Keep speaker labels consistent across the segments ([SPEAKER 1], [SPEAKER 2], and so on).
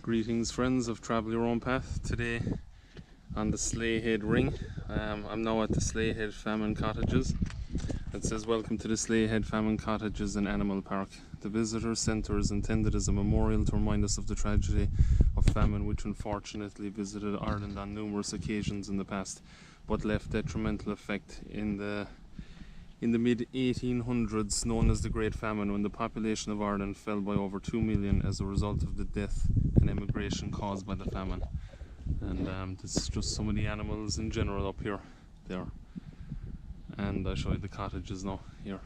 [SPEAKER 1] Greetings friends of Travel Your Own Path. Today on the Slea ring. I'm now at the Slea Famine Cottages. It says welcome to the Slea Famine Cottages and Animal Park. The visitor centre is intended as a memorial to remind us of the tragedy of famine which unfortunately visited Ireland on numerous occasions in the past, but left detrimental effect in the mid-1800s, known as the Great Famine, when the population of Ireland fell by over 2 million as a result of the death and emigration caused by the famine. And this is just some of the animals in general up here there. And I'll show you the cottages now here.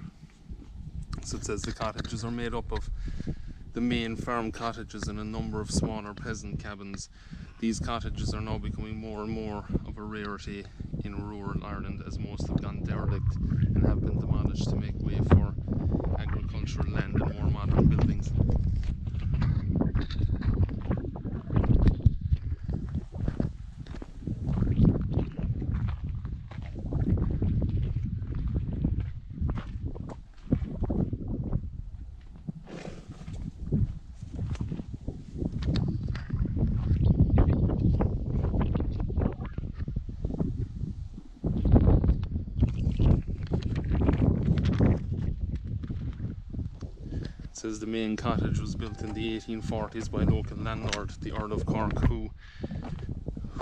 [SPEAKER 1] So it says the cottages are made up of the main farm cottages and a number of smaller peasant cabins. These cottages are now becoming more and more of a rarity in rural Ireland, as most have gone derelict and have been demolished to make way for agricultural land and more modern buildings. It says the main cottage was built in the 1840s by local landlord, the Earl of Cork,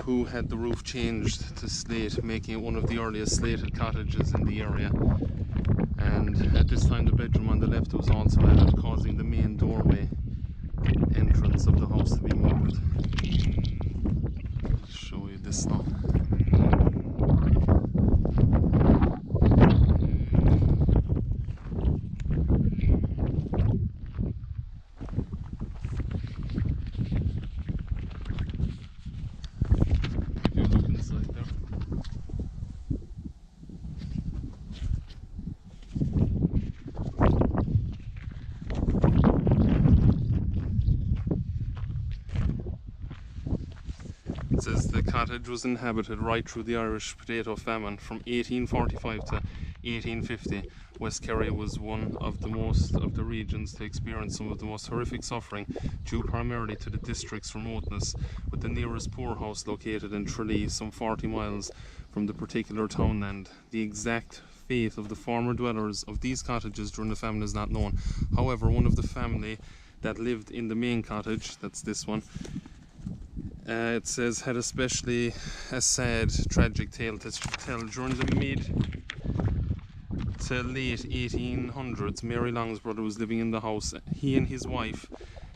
[SPEAKER 1] who had the roof changed to slate, making it one of the earliest slated cottages in the area. And at this time the bedroom on the left was also added, causing the main doorway entrance of the house to be moved. I'll show you this now. It says the cottage was inhabited right through the Irish potato famine from 1845 to 1850. West Kerry was one of the regions to experience some of the most horrific suffering, due primarily to the district's remoteness, with the nearest poorhouse located in Slea, some 40 miles from the particular townland. The exact fate of the former dwellers of these cottages during the famine is not known. However, one of the family that lived in the main cottage, that's this one, it says had especially a sad, tragic tale to tell. During the mid to late 1800s, Mary Long's brother was living in the house. He and his wife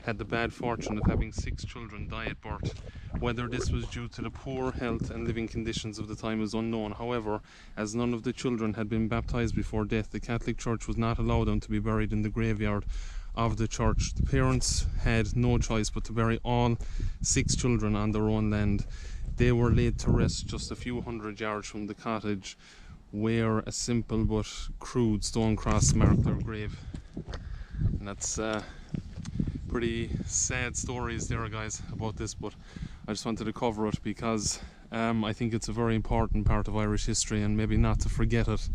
[SPEAKER 1] had the bad fortune of having 6 children die at birth. Whether this was due to the poor health and living conditions of the time is unknown. However, as none of the children had been baptized before death, the Catholic Church would not allow them to be buried in the graveyard of the church. The parents had no choice but to bury all 6 children on their own land. They were laid to rest just a few hundred yards from the cottage, where a simple but crude stone cross marked their grave. And that's pretty sad stories there, guys, about this, but I just wanted to cover it because I think it's a very important part of Irish history, and maybe not to forget it,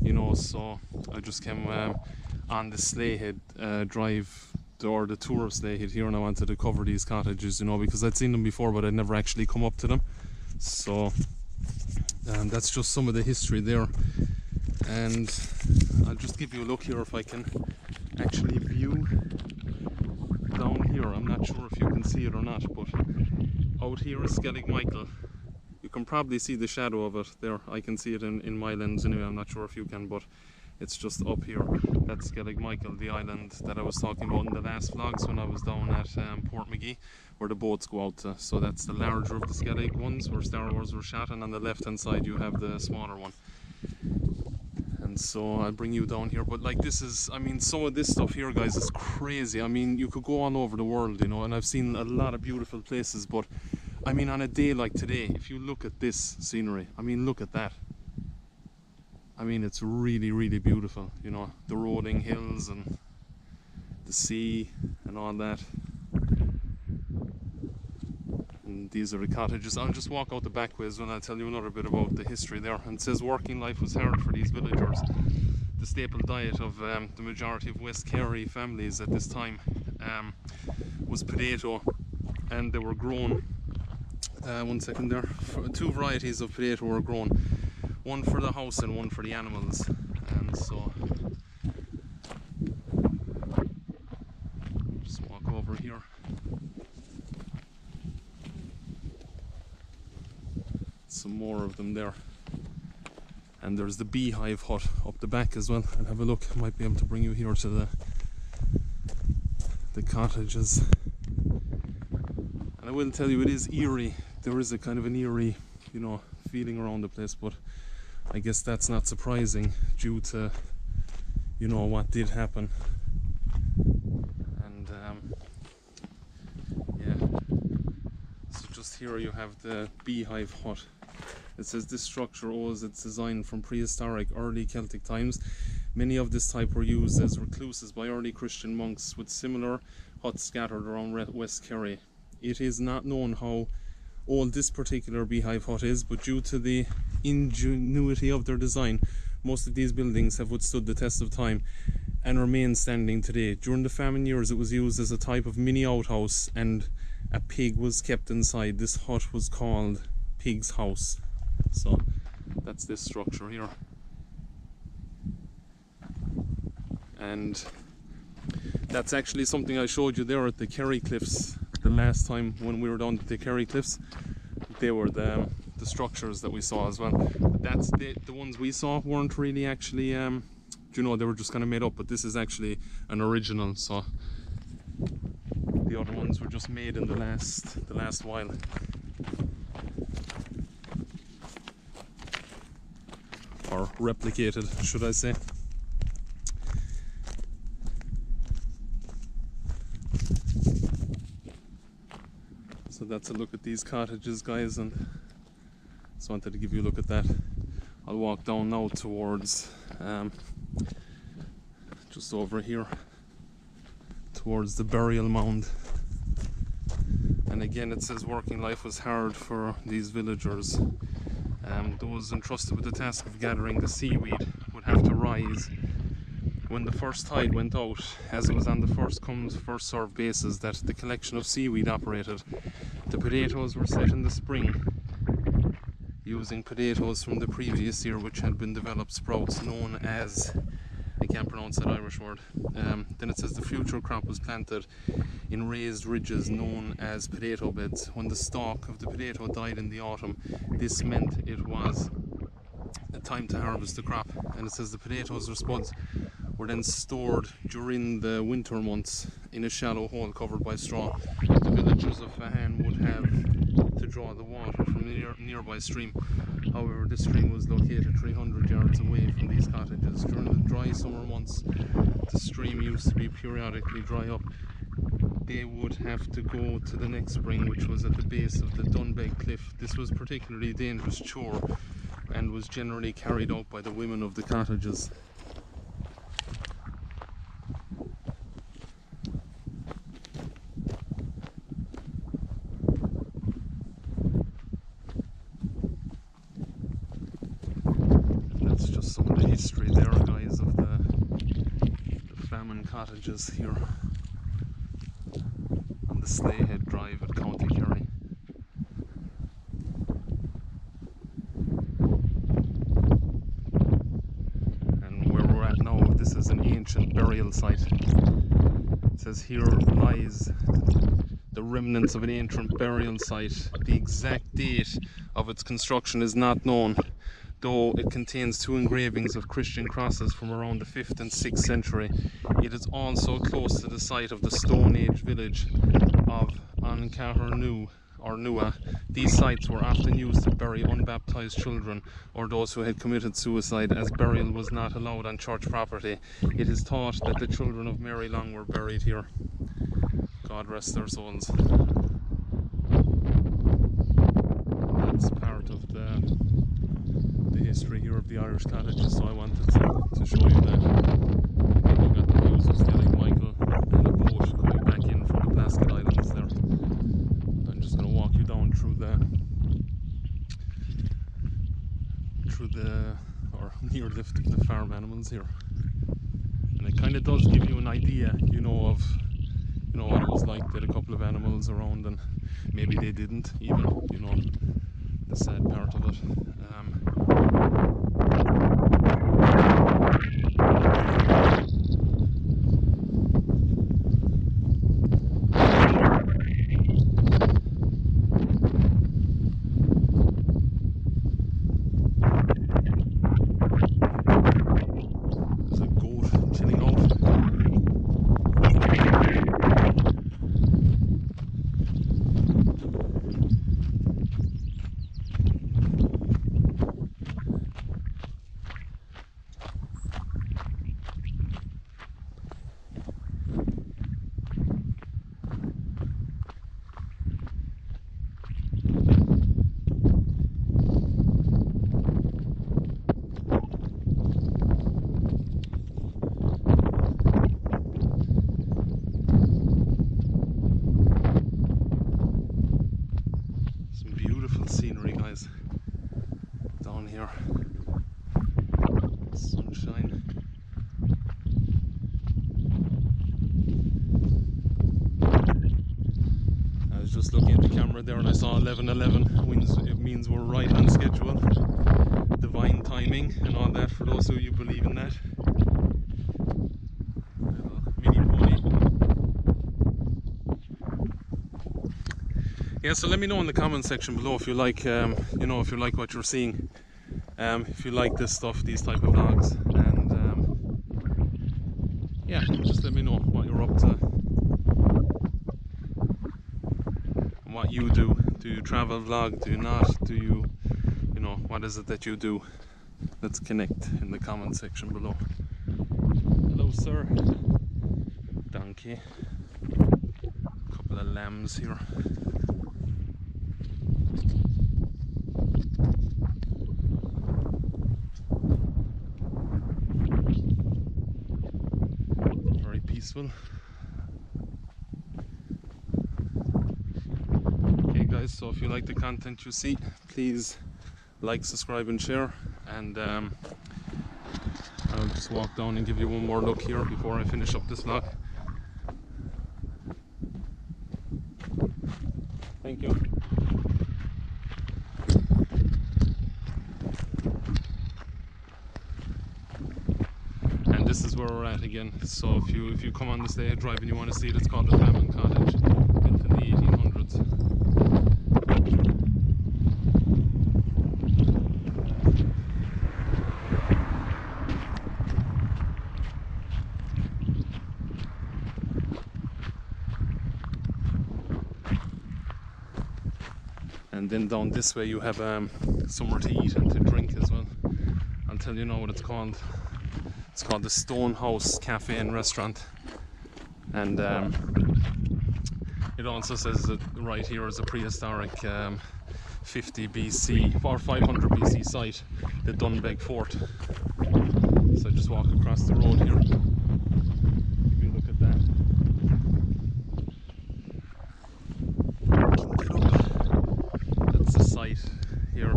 [SPEAKER 1] you know. So I just came on the Slea drive, or the tour of Slea here, and I wanted to cover these cottages, you know, because I'd seen them before but I'd never actually come up to them. So that's just some of the history there, and I'll just give you a look here if I can actually view down here. I'm not sure if you can see it or not, but out here is Skellig Michael. You can probably see the shadow of it there. I can see it in my lens anyway. I'm not sure if you can, but it's just up here. That's Skellig Michael, the island that I was talking about in the last vlogs when I was down at Portmagee, where the boats go out to. So that's the larger of the Skellig ones where Star Wars were shot, and on the left hand side you have the smaller one. And so I'll bring you down here, but like, this is, I mean, some of this stuff here, guys, is crazy. I mean, you could go all over the world, you know, and I've seen a lot of beautiful places, but I mean, on a day like today, if you look at this scenery, I mean, look at that. I mean, it's really, really beautiful, you know, the rolling hills and the sea and all that. And these are the cottages. I'll just walk out the back ways and I'll tell you another bit about the history there. And it says working life was hard for these villagers. The staple diet of the majority of West Kerry families at this time was potato, and they were grown. One second there. Two varieties of potato were grown, one for the house and one for the animals. And so just walk over here. Some more of them there. And there's the Beehive hut up the back as well. I'll have a look. I might be able to bring you here to the cottages. And I will tell you, it is eerie. There is a kind of an eerie, you know, feeling around the place, but I guess that's not surprising due to, you know, what did happen. And yeah, so just here you have the Beehive hut. It says this structure owes its design from prehistoric early Celtic times. Many of this type were used as recluses by early Christian monks, with similar huts scattered around West Kerry. It is not known how old this particular Beehive hut is, but due to the ingenuity of their design, most of these buildings have withstood the test of time and remain standing today. During the famine years, it was used as a type of mini outhouse, and a pig was kept inside. This hut was called Pig's House. So that's this structure here. And that's actually something I showed you there at the Kerry Cliffs the last time when we were down at the Kerry Cliffs. They were the structures that we saw as well. But that's the ones we saw weren't really actually you know, they were just kind of made up, but this is actually an original. So the other ones were just made in the last while. Or replicated, should I say. So that's a look at these cottages, guys, and just wanted to give you a look at that. I'll walk down now towards just over here towards the burial mound. And again, it says working life was hard for these villagers. Those entrusted with the task of gathering the seaweed would have to rise when the first tide went out, as it was on the first come first served basis that the collection of seaweed operated. The potatoes were set in the spring using potatoes from the previous year which had been developed sprouts known as, I can't pronounce that Irish word. Then it says the future crop was planted in raised ridges known as potato beds. When the stalk of the potato died in the autumn, this meant it was a time to harvest the crop. And it says the potatoes or spuds were then stored during the winter months in a shallow hole covered by straw. The villagers of Famine would have to draw the water from a nearby stream. However, this stream was located 300 yards away from these cottages. During the dry summer months, the stream used to be periodically dry up. They would have to go to the next spring, which was at the base of the Dunbeg Cliff. This was particularly dangerous chore and was generally carried out by the women of the cottages. That's just some of the history there, guys, of the Famine Cottages here on the Slea Drive at Co.Kerry. And where we're at now, this is an ancient burial site. It says here lies the remnants of an ancient burial site. The exact date of its construction is not known, though it contains two engravings of Christian crosses from around the 5th and 6th century. It is also close to the site of the Stone Age village of Ancaharnu or Nua. These sites were often used to bury unbaptized children or those who had committed suicide, as burial was not allowed on church property. It is thought that the children of Mary Long were buried here. God rest their souls. That's part of the history here of the Irish cottages, so I wanted to show you that. Again, you've got the views of Skellig, Michael, and a boat coming back in from the Plaskett Islands there. I'm just going to walk you down through or near the farm animals here. And it kind of does give you an idea, you know, of you know, what it was like. They had a couple of animals around, and maybe they didn't even, you know, the sad part of it. There's a goat chilling out. Some beautiful scenery, guys, down here. Sunshine. I was just looking at the camera there and I saw 11:11. It means we're right on schedule. Divine timing and all that, for those of you who believe in that. Mini pony. Yeah, so let me know in the comment section below if you like, you know, if you like what you're seeing, if you like this stuff, these type of vlogs, and yeah, just let me know what you're up to and what you do. Do you travel vlog? Do you not? Do you, you know, what is it that you do? Let's connect in the comment section below. Hello, sir. Donkey. Couple of lambs here. Very peaceful. Okay guys, so if you like the content you see, please like, subscribe and share, and I'll just walk down and give you one more look here before I finish up this vlog. Thank you. And this is where we're at again. So if you come on the Slea drive and you want to see it, it's called the Famine Cottage, built in the 1800s. And then down this way you have somewhere to eat and to drink as well. I'll tell you now what it's called. It's called the Stonehouse Cafe and Restaurant. And it also says that right here is a prehistoric 50 BC or 500 BC site, the Dunbeg Fort. So just walk across the road here. Give me a look at that. That's the site here.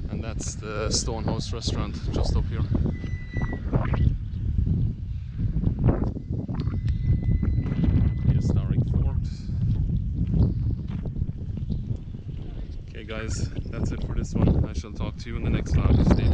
[SPEAKER 1] And that's the Stonehouse restaurant just up here. Historic fort. Okay guys, that's it for this one. I shall talk to you in the next vlog. Stay tuned.